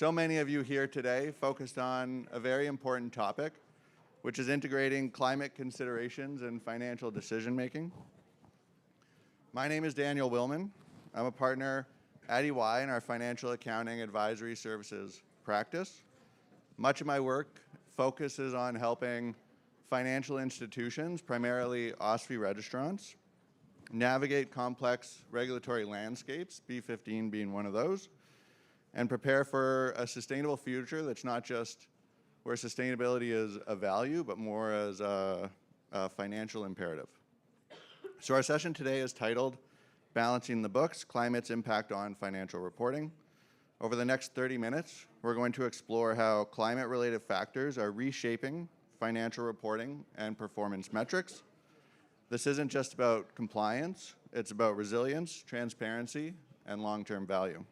so many of you here today focused on a very important topic, which is integrating climate considerations in financial decision making. My name is Daniel Willman. I'm a partner at EY in our financial accounting advisory services practice. Much of my work focuses on helping financial institutions, primarily OSFI registrants, navigate complex regulatory landscapes, B15 being one of those, and prepare for a sustainable future that's not just where sustainability is a value, but more as a financial imperative. So our session today is titled Balancing the Books, Climate's Impact on Financial Reporting. Over the next 30 minutes, we're going to explore how climate-related factors are reshaping financial reporting and performance metrics. This isn't just about compliance, it's about resilience, transparency, and long-term value.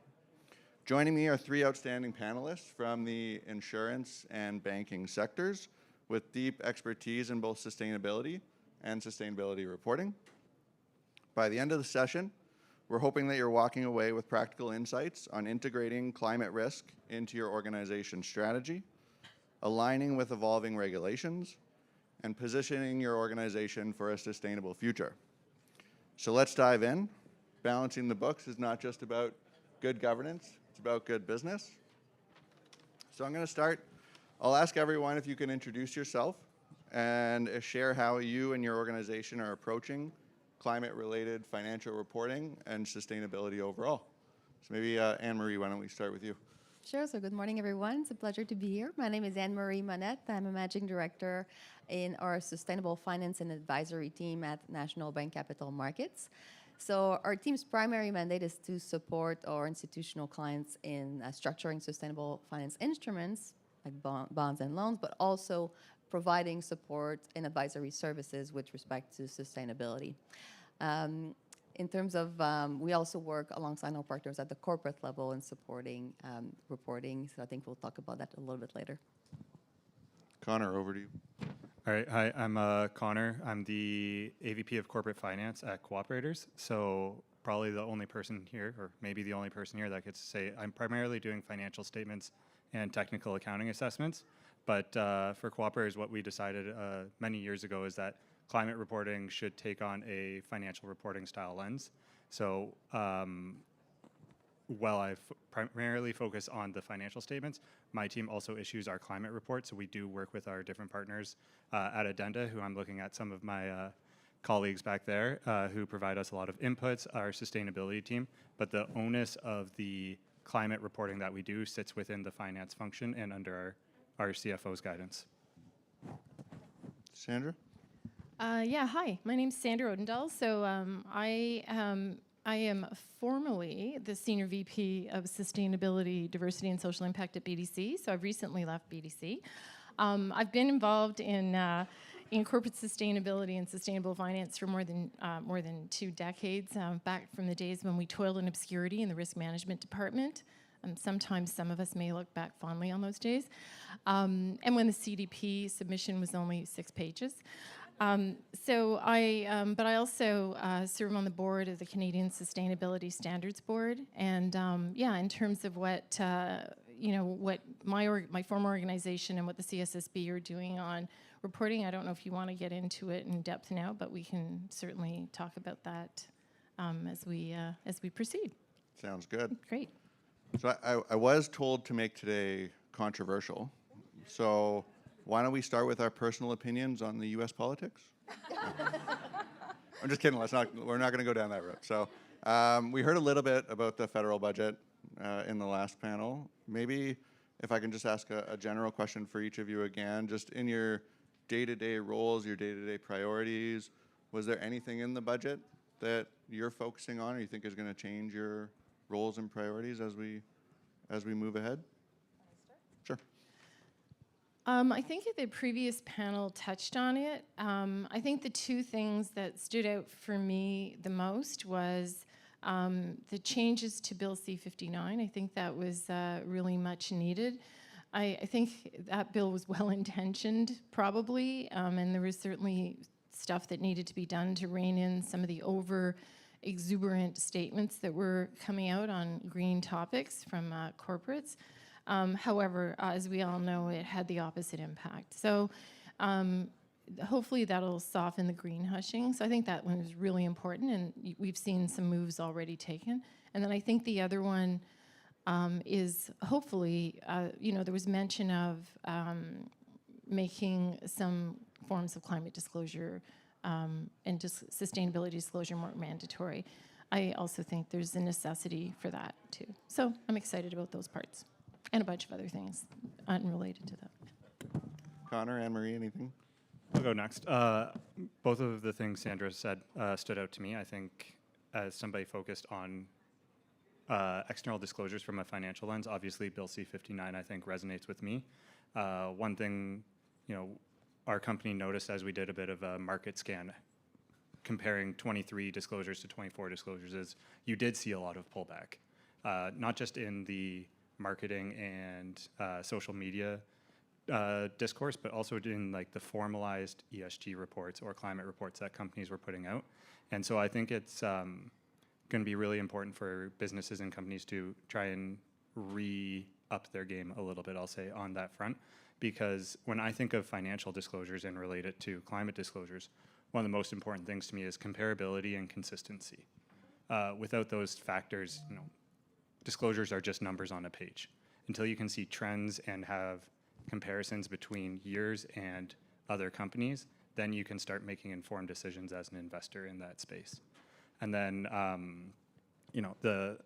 Joining me are three outstanding panelists from the insurance and banking sectors with deep expertise in both sustainability and sustainability reporting. By the end of the session, we're hoping that you're walking away with practical insights on integrating climate risk into your organization's strategy, aligning with evolving regulations, and positioning your organization for a sustainable future. So let's dive in. Balancing the books is not just about good governance, it's about good business. So I'm going to start. I'll ask everyone if you can introduce yourself and share how you and your organization are approaching climate-related financial reporting and sustainability overall. So maybe Anne-Marie, why don't we start with you? Sure. So good morning, everyone. It's a pleasure to be here. My name is Anne-Marie Monette. I'm a managing director in our sustainable finance and advisory team at National Bank Capital Markets. So our team's primary mandate is to support our institutional clients in structuring sustainable finance instruments like bonds and loans, but also providing support and advisory services with respect to sustainability. In terms of, we also work alongside our partners at the corporate level in supporting reporting. So I think we'll talk about that a little bit later. Connor, over to you. All right, hi, I'm Connor. I'm the AVP of Corporate Finance at Cooperators. So probably the only person here, or maybe the only person here that gets to say I'm primarily doing financial statements and technical accounting assessments. But for Cooperators, what we decided many years ago is that climate reporting should take on a financial reporting style lens. So while I primarily focus on the financial statements, my team also issues our climate report. So we do work with our different partners at Addenda, who I'm looking at some of my colleagues back there who provide us a lot of inputs, our sustainability team. But the onus of the climate reporting that we do sits within the finance function and under our CFO's guidance. Sandra? Yeah, hi. My name's Sandra Odendahl. So I am formally the Senior VP of Sustainability, Diversity, and Social Impact at BDC. So I've recently left BDC. I've been involved in corporate sustainability and sustainable finance for more than 2 decades, back from the days when we toiled in obscurity in the risk management department. Sometimes some of us may look back fondly on those days. And when the CDP submission was only 6 pages. But I also serve on the board of the Canadian Sustainability Standards Board. And yeah, in terms of what what my former organization and what the CSSB are doing on reporting, I don't know if you want to get into it in depth now, but we can certainly talk about that as we proceed. Sounds good. Great. So I was told to make today controversial. So why don't we start with our personal opinions on the U.S. politics? I'm just kidding. We're not going to go down that road. So we heard a little bit about the federal budget in the last panel. Maybe if I can just ask a general question for each of you again, just in your day-to-day roles, your day-to-day priorities, was there anything in the budget that you're focusing on or you think is going to change your roles and priorities as we move ahead? Sure. I think the previous panel touched on it. I think the 2 things that stood out for me the most was the changes to Bill C-59. I think that was really much needed. I think that bill was well-intentioned, probably, and there was certainly stuff that needed to be done to rein in some of the over-exuberant statements that were coming out on green topics from corporates. However, as we all know, it had the opposite impact. So hopefully that'll soften the green hushing. So I think that one is really important, and we've seen some moves already taken. And then I think the other one is hopefully, there was mention of making some forms of climate disclosure and just sustainability disclosure more mandatory. I also think there's a necessity for that too. So I'm excited about those parts and a bunch of other things unrelated to that. Connor, Anne-Marie, anything? I'll go next. Both of the things Sandra said stood out to me. I think as somebody focused on external disclosures from a financial lens, obviously Bill C-59 I think resonates with me. One thing, our company noticed as we did a bit of a market scan comparing 23 disclosures to 24 disclosures is you did see a lot of pullback, not just in the marketing and social media discourse, but also in like the formalized ESG reports or climate reports that companies were putting out. And so I think it's going to be really important for businesses and companies to try and re-up their game a little bit, I'll say, on that front. Because when I think of financial disclosures and relate it to climate disclosures, one of the most important things to me is comparability and consistency. Without those factors, disclosures are just numbers on a page. Until you can see trends and have comparisons between years and other companies, then you can start making informed decisions as an investor in that space. And then, the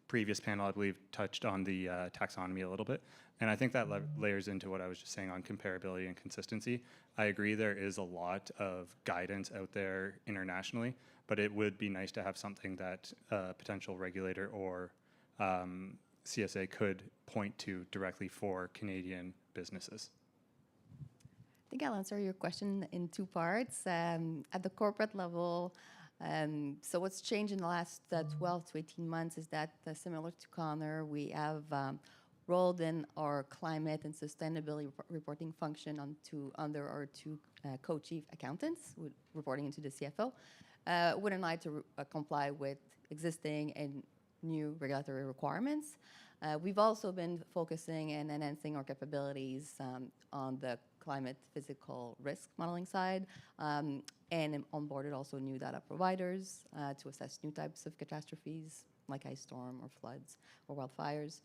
previous panel, I believe, touched on the taxonomy a little bit. And I think that layers into what I was just saying on comparability and consistency. I agree there is a lot of guidance out there internationally, but it would be nice to have something that a potential regulator or CSA could point to directly for Canadian businesses. I think I'll answer your question in two parts. At the corporate level, so what's changed in the last 12 to 18 months is that, similar to Connor, we have rolled in our climate and sustainability reporting function under our two co-chief accountants, reporting into the CFO, with an eye to comply with existing and new regulatory requirements. We've also been focusing and enhancing our capabilities on the climate physical risk modeling side, and onboarded also new data providers to assess new types of catastrophes like ice storm or floods or wildfires.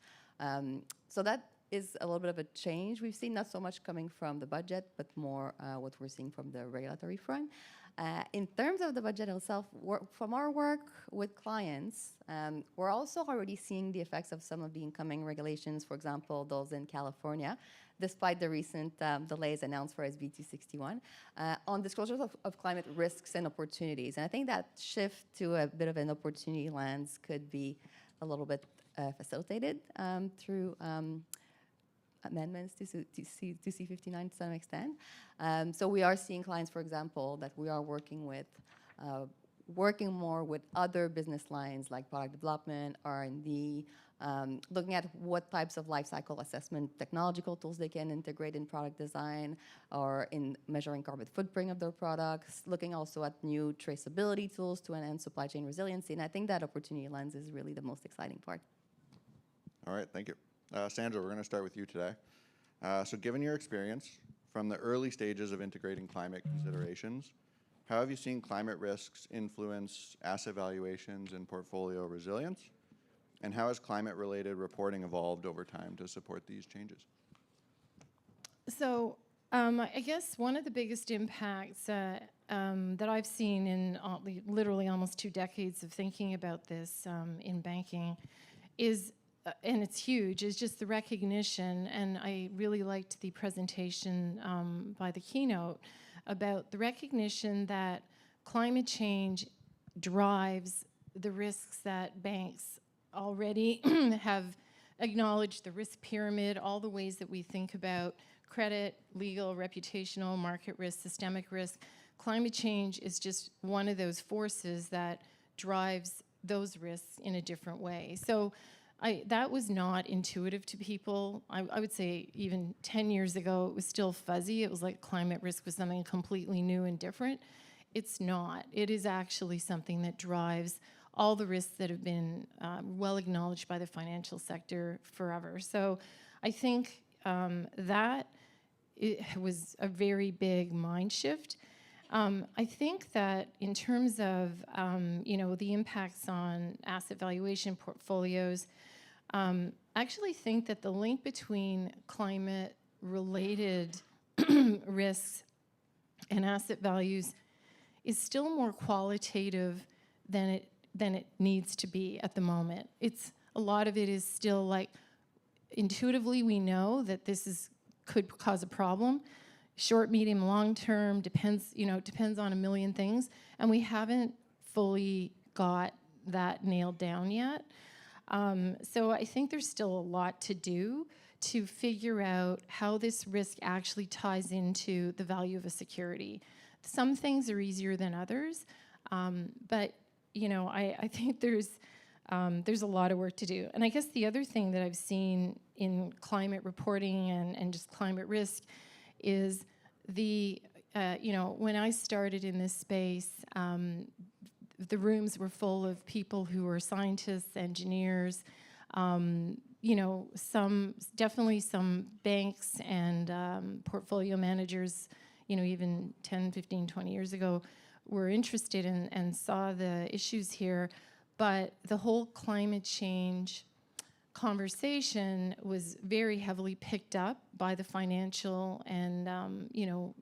So that is a little bit of a change we've seen, not so much coming from the budget, but more what we're seeing from the regulatory front. In terms of the budget itself, from our work with clients, we're also already seeing the effects of some of the incoming regulations, for example, those in California, despite the recent delays announced for SB 261, on disclosures of climate risks and opportunities. And I think that shift to a bit of an opportunity lens could be a little bit facilitated through amendments to C-59 to some extent. So we are seeing clients, for example, that we are working with, working more with other business lines like product development, R&D, looking at what types of life cycle assessment technological tools they can integrate in product design or in measuring carbon footprint of their products, looking also at new traceability tools to enhance supply chain resiliency. And I think that opportunity lens is really the most exciting part. All right, thank you. Sandra, we're going to start with you today. So given your experience from the early stages of integrating climate considerations, how have you seen climate risks influence asset valuations and portfolio resilience? And how has climate-related reporting evolved over time to support these changes? So I guess one of the biggest impacts that I've seen in literally almost 2 decades of thinking about this in banking is, and it's huge, is just the recognition, and I really liked the presentation by the keynote about the recognition that climate change drives the risks that banks already have acknowledged, the risk pyramid, all the ways that we think about credit, legal, reputational, market risk, systemic risk. Climate change is just one of those forces that drives those risks in a different way. So that was not intuitive to people. I would say even 10 years ago, it was still fuzzy. It was like climate risk was something completely new and different. It's not. It is actually something that drives all the risks that have been well acknowledged by the financial sector forever. So I think that it was a very big mind shift. I think that in terms of the impacts on asset valuation portfolios, I actually think that the link between climate-related risks and asset values is still more qualitative than it needs to be at the moment. A lot of it is still like intuitively we know that could cause a problem. Short, medium, long term depends on a million things, and we haven't fully got that nailed down yet. So I think there's still a lot to do to figure out how this risk actually ties into the value of a security. Some things are easier than others, but I think there's a lot of work to do. And I guess the other thing that I've seen in climate reporting and just climate risk is when I started in this space, the rooms were full of people who were scientists, engineers, definitely some banks and portfolio managers, even 10, 15, 20 years ago were interested in and saw the issues here. But the whole climate change conversation was very heavily picked up by the financial and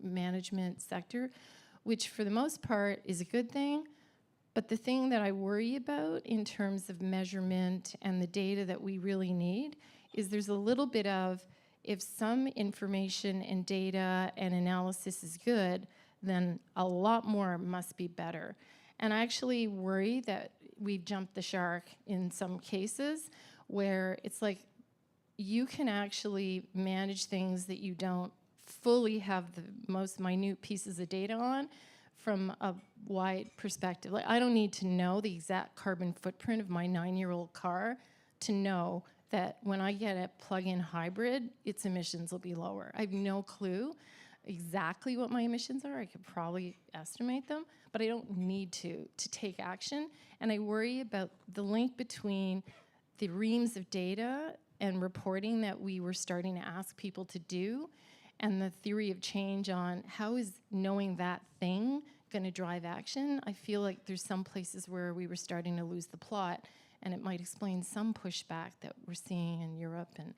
management sector, which for the most part is a good thing. But the thing that I worry about in terms of measurement and the data that we really need is there's a little bit of, if some information and data and analysis is good, then a lot more must be better. And I actually worry that we've jumped the shark in some cases where it's like you can actually manage things that you don't fully have the most minute pieces of data on from a wide perspective. Like, I don't need to know the exact carbon footprint of my 9-year-old car to know that when I get a plug-in hybrid, its emissions will be lower. I have no clue exactly what my emissions are. I could probably estimate them, but I don't need to take action. And I worry about the link between the reams of data and reporting that we were starting to ask people to do, and the theory of change on how is knowing that thing going to drive action. I feel like there's some places where we were starting to lose the plot, and it might explain some pushback that we're seeing in Europe and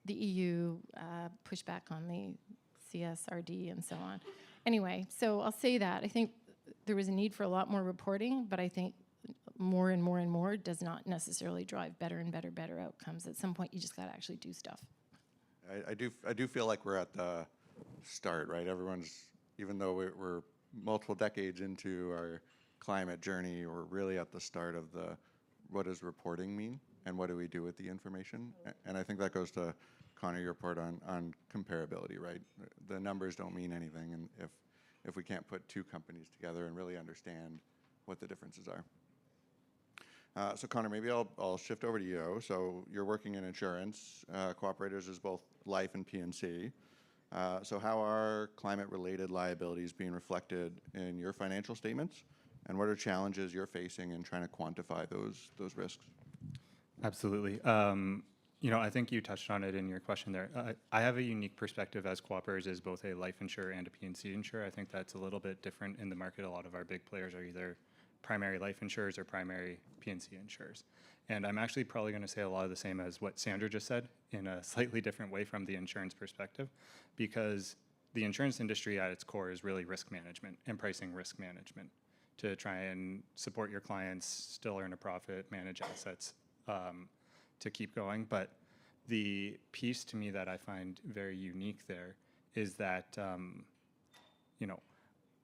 the EU pushback on the CSRD and so on. Anyway, so I'll say that. I think there was a need for a lot more reporting, but I think more and more and more does not necessarily drive better and better outcomes. At some point, you just got to actually do stuff. I do feel like we're at the start, right? Even though we're multiple decades into our climate journey, we're really at the start of what does reporting mean and what do we do with the information? And I think that goes to, Connor, your part on comparability, right? The numbers don't mean anything, and if we can't put two companies together and really understand what the differences are. So Connor, maybe I'll shift over to you. So you're working in insurance. Cooperators is both life and P&C. So how are climate-related liabilities being reflected in your financial statements? And what are challenges you're facing in trying to quantify those risks? Absolutely. I think you touched on it in your question there. I have a unique perspective as Cooperators as both a life insurer and a P&C insurer. I think that's a little bit different in the market. A lot of our big players are either primary life insurers or primary P&C insurers. And I'm actually probably going to say a lot of the same as what Sandra just said in a slightly different way from the insurance perspective, because the insurance industry at its core is really risk management and pricing risk management to try and support your clients, still earn a profit, manage assets, to keep going. But the piece to me that I find very unique there is that,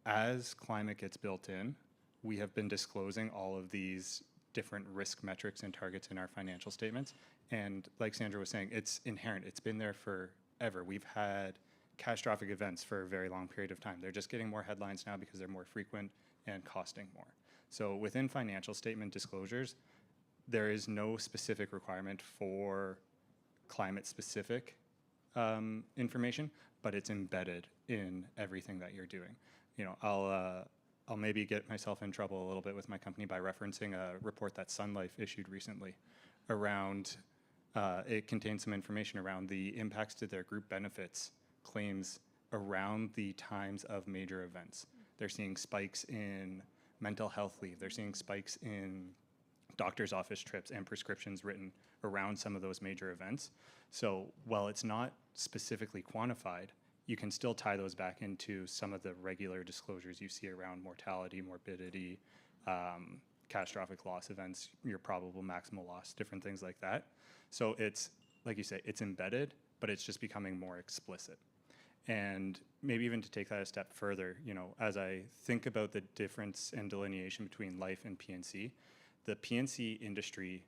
as climate gets built in, we have been disclosing all of these different risk metrics and targets in our financial statements. And like Sandra was saying, it's inherent. It's been there forever. We've had catastrophic events for a very long period of time. They're just getting more headlines now because they're more frequent and costing more. So within financial statement disclosures, there is no specific requirement for climate-specific information, but it's embedded in everything that you're doing. I'll maybe get myself in trouble a little bit with my company by referencing a report that Sun Life issued recently around It contains some information around the impacts to their group benefits claims around the times of major events. They're seeing spikes in mental health leave. They're seeing spikes in doctor's office trips and prescriptions written around some of those major events. So while it's not specifically quantified, you can still tie those back into some of the regular disclosures you see around mortality, morbidity, catastrophic loss events, your probable maximal loss, different things like that. So it's, like you say, it's embedded, but it's just becoming more explicit. And maybe even to take that a step further, you know, as I think about the difference and delineation between life and P&C, the P&C industry,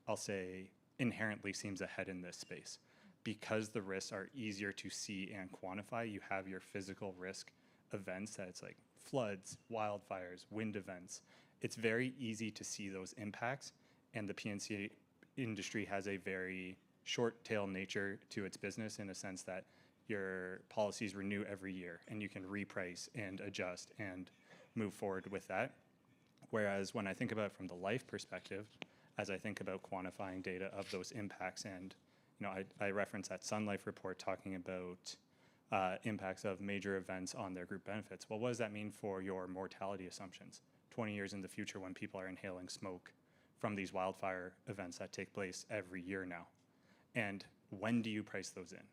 I'll say, inherently seems ahead in this space. Because the risks are easier to see and quantify, you have your physical risk events that's like floods, wildfires, wind events. It's very easy to see those impacts, and the P&C industry has a very short tail nature to its business in a sense that your policies renew every year and you can reprice and adjust and move forward with that. Whereas when I think about it from the life perspective, as I think about quantifying data of those impacts, and you know, I reference that Sun Life report talking about impacts of major events on their group benefits. Well, what does that mean for your mortality assumptions 20 years in the future when people are inhaling smoke from these wildfire events that take place every year now? And when do you price those in?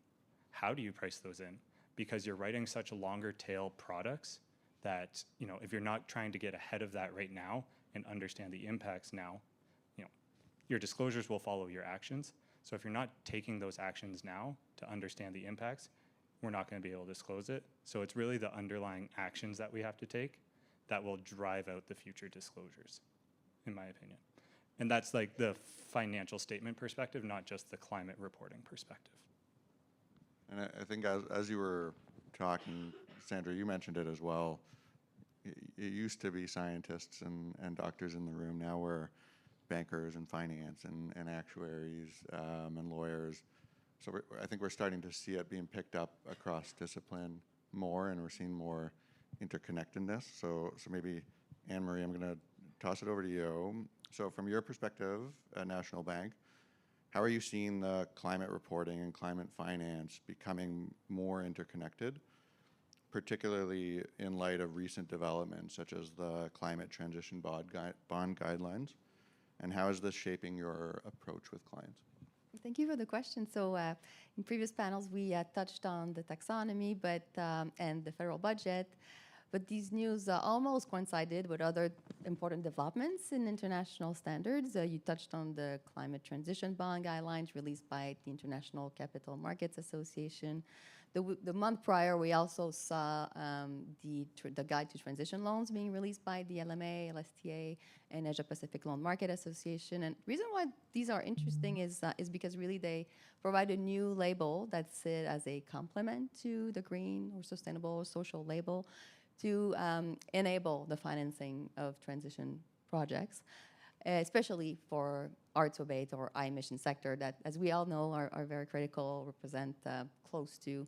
How do you price those in? Because you're writing such longer tail products that, you know, if you're not trying to get ahead of that right now and understand the impacts now, you know, your disclosures will follow your actions. So if you're not taking those actions now to understand the impacts, we're not going to be able to disclose it. So it's really the underlying actions that we have to take that will drive out the future disclosures, in my opinion. And that's like the financial statement perspective, not just the climate reporting perspective. And I think as you were talking, Sandra, you mentioned it as well. It used to be scientists and doctors in the room. Now we're bankers and finance and actuaries and lawyers. So I think we're starting to see it being picked up across discipline more, and we're seeing more interconnectedness. So maybe, Anne-Marie, I'm going to toss it over to you. So from your perspective at National Bank, how are you seeing the climate reporting and climate finance becoming more interconnected, particularly in light of recent developments such as the climate transition bond guidelines? And how is this shaping your approach with clients? Thank you for the question. So in previous panels, we touched on the taxonomy and the federal budget, but these news almost coincided with other important developments in international standards. You touched on the climate transition bond guidelines released by the International Capital Markets Association. The month prior, we also saw the Guide to Transition Loans being released by the LMA, LSTA, and Asia Pacific Loan Market Association. And the reason why these are interesting is because really they provide a new label that sits as a complement to the green or sustainable or social label to enable the financing of transition projects, especially for hard-to-abate or high-emission sector that, as we all know, are very critical, represent close to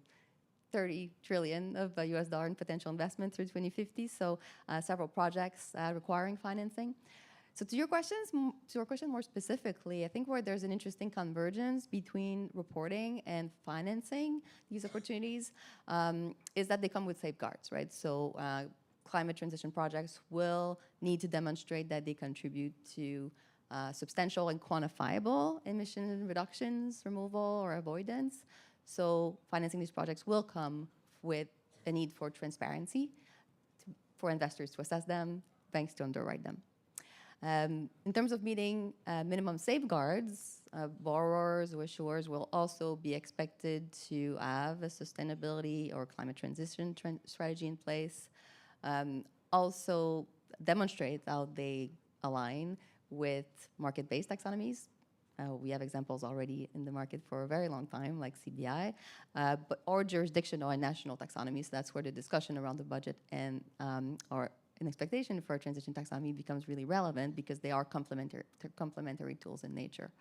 30 trillion of US dollar in potential investment through 2050. So several projects requiring financing. So to your question more specifically, I think where there's an interesting convergence between reporting and financing these opportunities is that they come with safeguards, right? So climate transition projects will need to demonstrate that they contribute to substantial and quantifiable emission reductions, removal, or avoidance. So financing these projects will come with a need for transparency for investors to assess them, banks to underwrite them. In terms of meeting minimum safeguards, borrowers or issuers will also be expected to have a sustainability or climate transition strategy in place. Also demonstrate how they align with market-based taxonomies. We have examples already in the market for a very long time, like CBI, or jurisdictional and national taxonomies. So that's where the discussion around the budget and or an expectation for a transition taxonomy becomes really relevant because they are complementary tools in nature.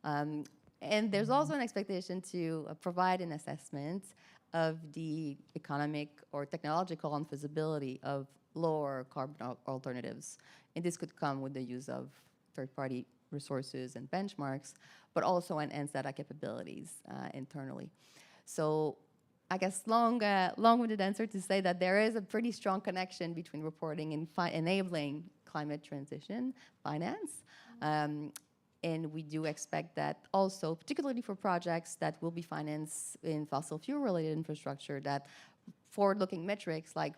And there's also an expectation to provide an assessment of the economic or technological unfeasibility of lower carbon alternatives. And this could come with the use of third-party resources and benchmarks, but also enhance data capabilities internally. So I guess long-winded answer to say that there is a pretty strong connection between reporting and enabling climate transition finance. And we do expect that also, particularly for projects that will be financed in fossil fuel-related infrastructure, that forward-looking metrics like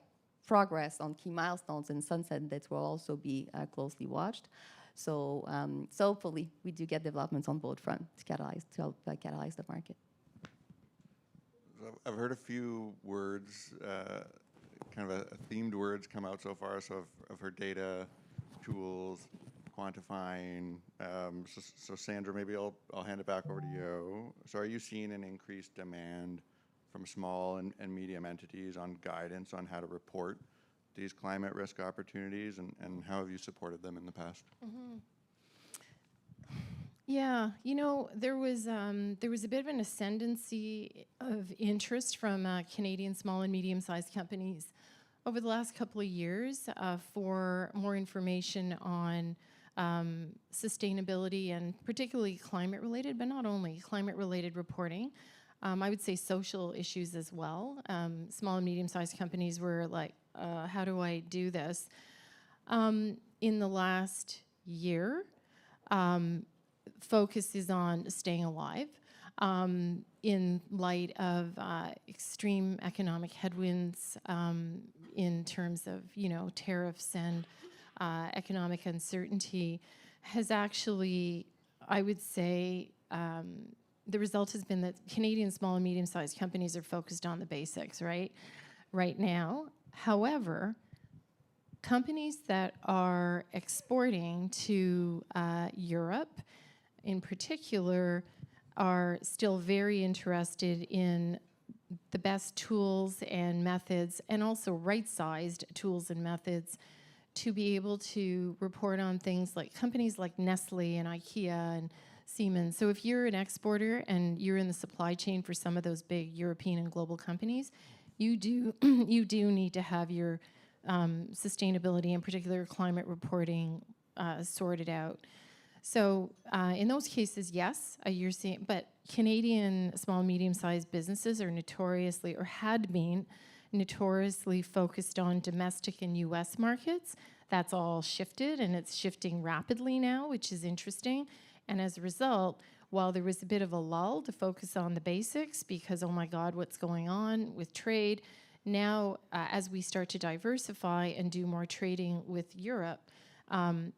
progress on key milestones and sunset dates will also be closely watched. So, so hopefully we do get developments on both fronts to help catalyze the market. So I've heard a few words, kind of a themed words come out so far. So I've heard data, tools, quantifying. So Sandra, maybe I'll hand it back over to you. So are you seeing an increased demand from small and medium entities on guidance on how to report these climate risk opportunities, and how have you supported them in the past? Mm-hmm. Yeah, there was a bit of an ascendancy of interest from Canadian small and medium-sized companies over the last couple of years for more information on sustainability and particularly climate-related, but not only climate-related reporting. I would say social issues as well. Small and medium-sized companies were like, how do I do this? In the last year, focus is on staying alive in light of extreme economic headwinds in terms of, tariffs and economic uncertainty has actually, I would say, the result has been that Canadian small and medium-sized companies are focused on the basics, right now. However, companies that are exporting to Europe, in particular, are still very interested in the best tools and methods, and also right-sized tools and methods to be able to report on things like companies like Nestle and IKEA and Siemens. So if you're an exporter and you're in the supply chain for some of those big European and global companies, you do need to have your sustainability, in particular climate reporting, sorted out. So in those cases, yes, you're seeing, but Canadian small and medium-sized businesses are notoriously, or had been notoriously focused on domestic and US markets. That's all shifted, and it's shifting rapidly now, which is interesting. And as a result, while there was a bit of a lull to focus on the basics because, oh my God, what's going on with trade, now as we start to diversify and do more trading with Europe,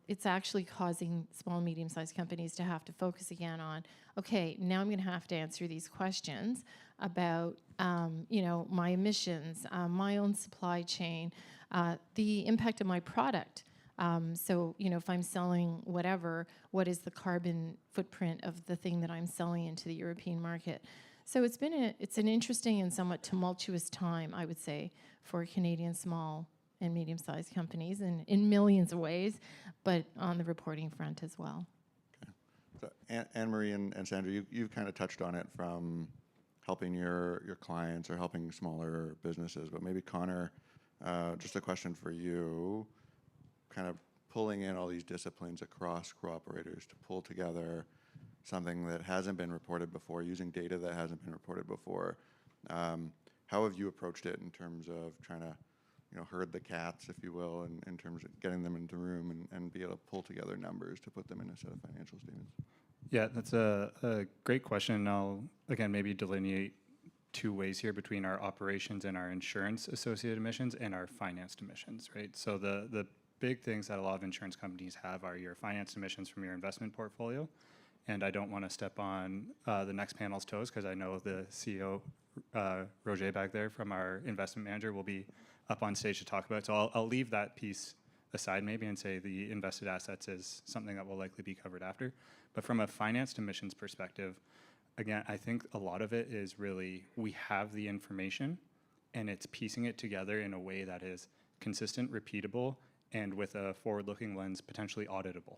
it's actually causing small and medium-sized companies to have to focus again on, okay, now I'm going to have to answer these questions about, my emissions, my own supply chain, the impact of my product. So, if I'm selling whatever, what is the carbon footprint of the thing that I'm selling into the European market? So it's an interesting and somewhat tumultuous time, I would say, for Canadian small and medium-sized companies in millions of ways, but on the reporting front as well. Okay. So Anne-Marie and Sandra, you've kind of touched on it from helping your clients or helping smaller businesses, but maybe Connor, just a question for you, kind of pulling in all these disciplines across cooperators to pull together something that hasn't been reported before, using data that hasn't been reported before. How have you approached it in terms of trying to, herd the cats, if you will, in terms of getting them into the room and be able to pull together numbers to put them in a set of financial statements? Yeah, that's a great question. I'll, again, maybe delineate two ways here between our operations and our insurance associated emissions and our financed emissions, right? So the big things that a lot of insurance companies have are your financed emissions from your investment portfolio. And I don't want to step on the next panel's toes because I know the CEO, Roger back there from our investment manager, will be up on stage to talk about it. So I'll leave that piece aside maybe and say the invested assets is something that will likely be covered after. But from a financed emissions perspective, again, I think a lot of it is really we have the information and it's piecing it together in a way that is consistent, repeatable, and with a forward-looking lens, potentially auditable.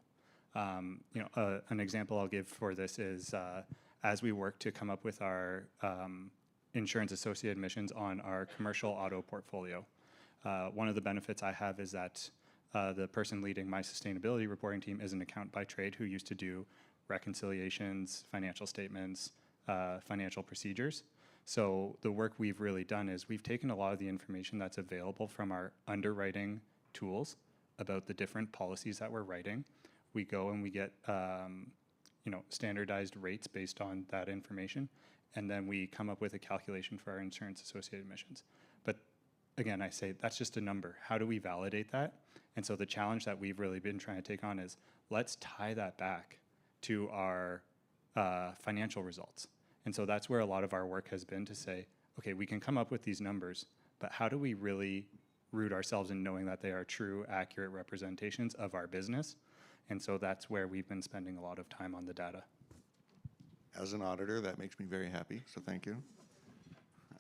An example I'll give for this is as we work to come up with our insurance associated emissions on our commercial auto portfolio. One of the benefits I have is that The person leading my sustainability reporting team is an accountant by trade who used to do reconciliations, financial statements, financial procedures. So the work we've really done is we've taken a lot of the information that's available from our underwriting tools about the different policies that we're writing. We go and we get standardized rates based on that information, and then we come up with a calculation for our insurance associated emissions. But again, I say that's just a number. How do we validate that? And so the challenge that we've really been trying to take on is let's tie that back to our financial results. And so that's where a lot of our work has been to say, okay, we can come up with these numbers, but how do we really root ourselves in knowing that they are true, accurate representations of our business? And so that's where we've been spending a lot of time on the data. As an auditor, that makes me very happy, so thank you.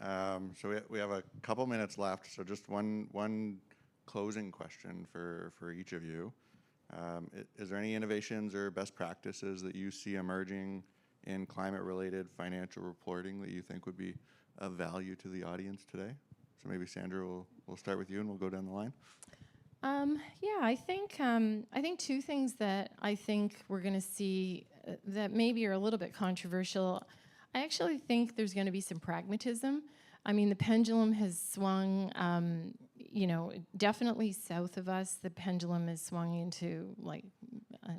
So we have a couple minutes left, so just one closing question for each of you. Is there any innovations or best practices that you see emerging in climate-related financial reporting that you think would be of value to the audience today? So maybe Sandra, we'll start with you and we'll go down the line. Yeah, I think two things that I think we're going to see that maybe are a little bit controversial. I actually think there's going to be some pragmatism. I mean, the pendulum has swung, definitely south of us. The pendulum has swung into like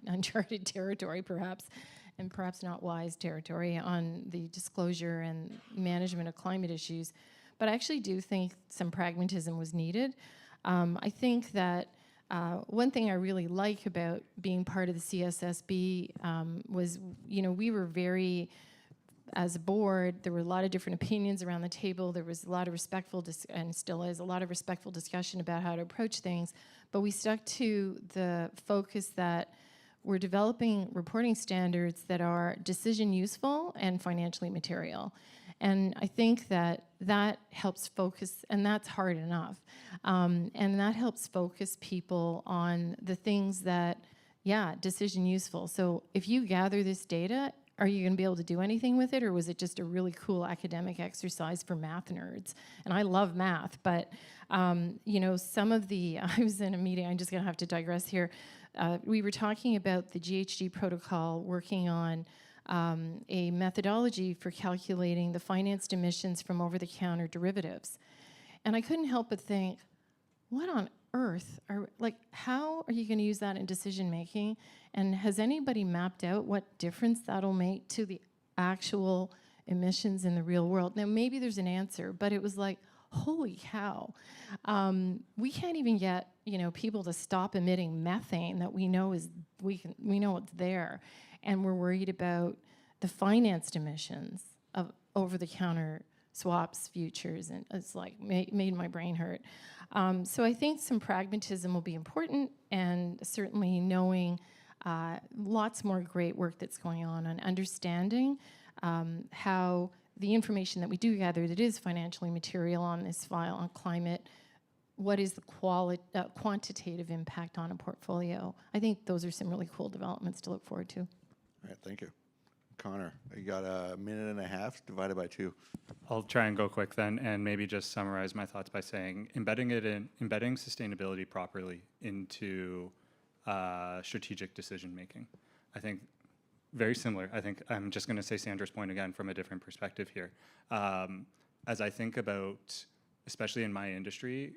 uncharted territory, perhaps, and perhaps not wise territory on the disclosure and management of climate issues. But I actually do think some pragmatism was needed. I think that one thing I really like about being part of the CSSB was, we were very, as a board, there were a lot of different opinions around the table. There was a lot of respectful, and still is, a lot of respectful discussion about how to approach things. But we stuck to the focus that we're developing reporting standards that are decision useful and financially material. And I think that helps focus, and that's hard enough. And that helps focus people on the things that, decision useful. So if you gather this data, are you going to be able to do anything with it, or was it just a really cool academic exercise for math nerds? And I love math, but some of the, I was in a meeting, I'm just going to have to digress here. We were talking about the GHG protocol working on a methodology for calculating the financed emissions from over-the-counter derivatives. And I couldn't help but think, what on earth, how are you going to use that in decision-making? And has anybody mapped out what difference that'll make to the actual emissions in the real world? Now, maybe there's an answer, but it was like, holy cow. We can't even get, people to stop emitting methane that we know we know it's there. And we're worried about the financed emissions of over-the-counter swaps, futures, and it's like made my brain hurt. So I think some pragmatism will be important, and certainly knowing lots more great work that's going on understanding how the information that we do gather that is financially material on this file on climate, what is the quantitative impact on a portfolio. I think those are some really cool developments to look forward to. All right, thank you. Connor, you got a minute and a half divided by 2. I'll try and go quick then, and maybe just summarize my thoughts by saying embedding sustainability properly into strategic decision making. I think very similar. I think I'm just going to say Sandra's point again from a different perspective here. As I think about, especially in my industry,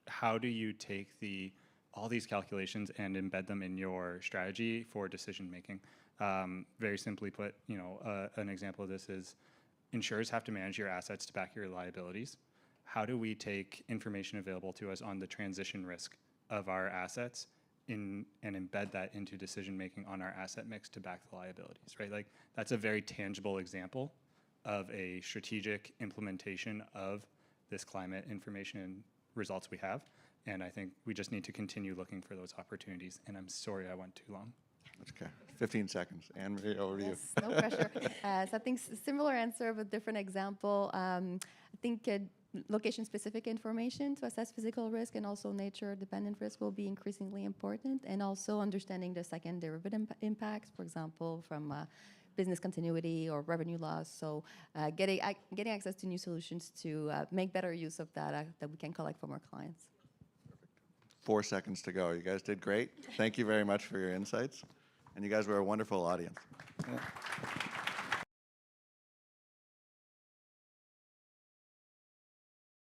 how do you take all these calculations and embed them in your strategy for decision making? Very simply put, an example of this is insurers have to manage your assets to back your liabilities. How do we take information available to us on the transition risk of our assets and embed that into decision making on our asset mix to back the liabilities, right? Like that's a very tangible example of a strategic implementation of this climate information and results we have. And I think we just need to continue looking for those opportunities. And I'm sorry I went too long. That's okay. 15 seconds. Anne-Marie, over to you. Yes, no pressure. So I think similar answer but different example. I think location-specific information to assess physical risk and also nature-dependent risk will be increasingly important, and also understanding the second derivative impacts, for example, from business continuity or revenue loss. So getting access to new solutions to make better use of data that we can collect from our clients. 4 seconds to go. You guys did great. Thank you very much for your insights. And you guys were a wonderful audience. Yeah.